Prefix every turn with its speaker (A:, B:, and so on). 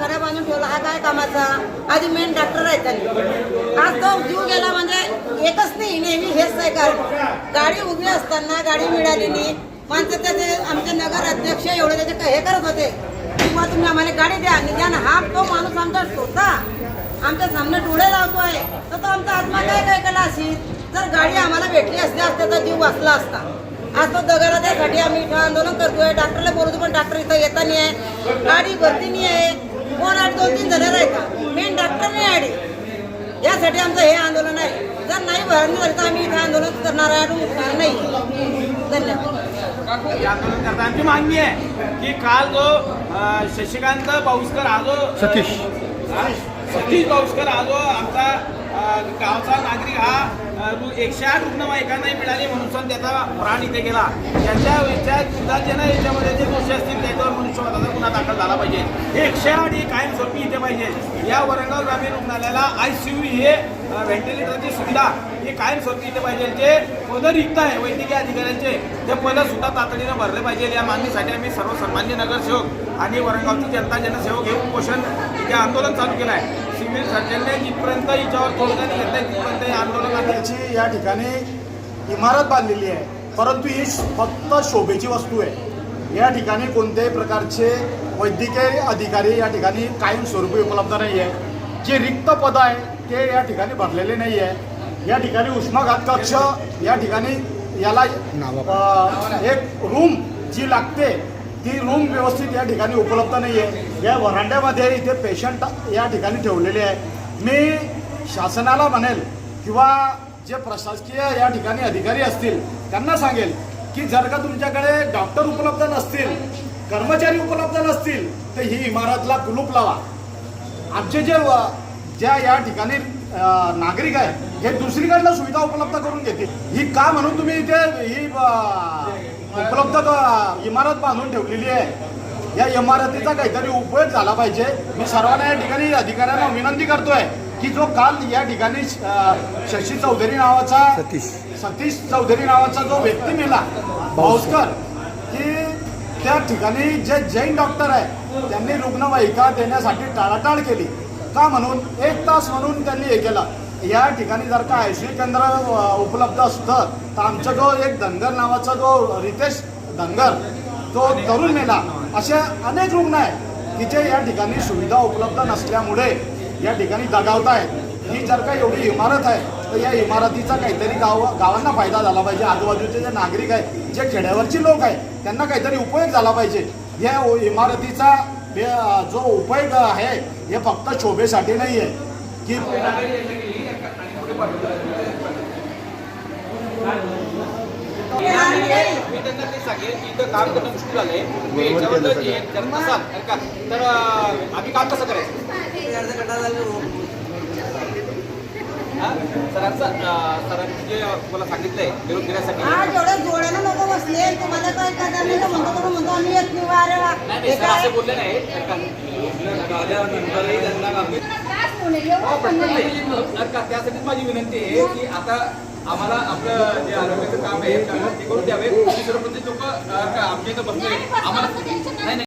A: खड्या बांधून ठेवला, हा काय कामाचा? आधी मेन डॉक्टर आहे त्यांनी, आज तो जीव गेला म्हणजे एकच नाही, नेहमी हेच आहे कारण गाडी उभी असताना गाडी मिळाली नाही, माणसं त्याचे आमचे नगर अध्यक्ष एवढे त्याचे हे करत होते किंवा तुम्ही आम्हाला गाडी द्या निदान, हा तो माणूस आमचा स्वतः आमच्या सामने डोळे लावतोय, तर तो आमचा आत्मा काय केला अशी, जर गाडी आम्हाला भेटली असते तर जीव वाचला असता. आज तो दगाला त्यासाठी आम्ही इथं आंदोलन करतोय, डॉक्टरला बोलतो पण डॉक्टर इथं येता नाही आहे, गाडी भरती नाही आहे, कोण 8-2-3 जण राहतात, मेन डॉक्टर नाही आली. यासाठी आमचं हे आंदोलन आहे. जर नाही भरणी झाली तर आम्ही इथं आंदोलन करणार आहे आणि उठणार नाही. धन्यवाद.
B: आमची मागणी आहे की काल जो शशिकांत पाऊसकर हा जो सतीश पाऊसकर हा जो आमचा गावचा नागरिक हा 108 रुग्णवाहिका नाही मिळाली म्हणून त्याचा प्राण इथे गेला, त्याच्या ज्यांना याच्यामध्ये जे दोषी असतील त्याच्यावर मनुष्यवधाचा गुन्हा दाखल झाला पाहिजे. हे 108 ही कायमस्वरूपी इथे पाहिजे. या वरंगाव ग्रामीण रुग्णालयाला ICU हे व्हेंटिलेटरची सुविधा ही कायमस्वरूपी इथे पाहिजे. जे पद रिक्त आहे वैद्यकीय अधिकाऱ्यांचे ते पद सुद्धा तातडीनं भरले पाहिजे. या मागणीसाठी आम्ही सर्व सन्मान्य नगरसेवक आणि वरंगावची जनता जनसेवक हे उपोषण इथे आंदोलन चालू केलं आहे. सिव्हिल सर्जनने जिथपर्यंत हिच्यावर तोडगा घेतलाय तिथपर्यंत हे आंदोलन
C: त्याची या ठिकाणी इमारत बांधलेली आहे, परंतु ही फक्त शोभेची वस्तू आहे. या ठिकाणी कोणत्याही प्रकारचे वैद्यकीय अधिकारी या ठिकाणी कायमस्वरूपी उपलब्ध नाही आहे. जे रिक्त पद आहे ते या ठिकाणी भरलेले नाही आहे. या ठिकाणी उष्माघात कक्ष या ठिकाणी याला एक रूम जी लागते ती रूम व्यवस्थित या ठिकाणी उपलब्ध नाही आहे. या वरांड्यामध्ये इथे पेशंट या ठिकाणी ठेवलेले आहे. मी शासनाला म्हणेल किंवा जे प्रशासकीय या ठिकाणी अधिकारी असतील त्यांना सांगेल की जर का तुमच्याकडे डॉक्टर उपलब्ध नसतील, कर्मचारी उपलब्ध नसतील तर ही इमारतला कुलूप लावा. आमचे ज्या या ठिकाणी नागरिक आहे हे दुसरीकडनं सुविधा उपलब्ध करून घेतील. ही का म्हणून तुम्ही इथे ही उपलब्ध इमारत बांधून ठेवलेली आहे. या इमारतीचा काहीतरी उपयोग झाला पाहिजे. मी सर्वांना या ठिकाणी अधिकाऱ्यांना विनंती करतोय की जो काल या ठिकाणी शशी चौधरी नावाचा सतीश चौधरी नावाचा जो व्यक्ती मेला पाऊसकर, की त्या ठिकाणी जे जैन डॉक्टर आहे त्यांनी रुग्णवाहिका देण्यासाठी टाळाटाळ केली. का म्हणून 1 तास म्हणून त्यांनी हे केलं. या ठिकाणी जर का ICU केंद्र उपलब्ध असतं तर आमचा जो एक धनगर नावाचा जो रितेश धनगर जो तरुण मेला, असे अनेक रुग्ण आहेत की जे या ठिकाणी सुविधा उपलब्ध नसल्यामुळे या ठिकाणी दगावत आहेत. ही जर का एवढी इमारत आहे तर या इमारतीचा काहीतरी गावांना फायदा झाला पाहिजे. आजूबाजूचे जे नागरिक आहेत, जे खेड्यावरचे लोक आहेत त्यांना काहीतरी उपयोग झाला पाहिजे. या इमारतीचा जो उपयोग आहे हे फक्त शोभेसाठी नाही आहे की
B: मी त्यांना ते सांगेल की इथं काम करणं मुश्किल झालंय. तर आम्ही काम कसं करायचं? सरांनी जे मला सांगितलंय विरोध देण्यासाठी
A: जोड्यानं नको बसले, तुम्हाला काय करणार नाही म्हणतो आम्ही येत
B: नाही सर असे बोलले नाही. त्यासाठीच माझी विनंती आहे की आता आम्हाला आपलं जे आरोग्याचं काम आहे ते करून द्यावे. सर्वप्रथम लोक आमच्या इथं बसले आम्हाला नाही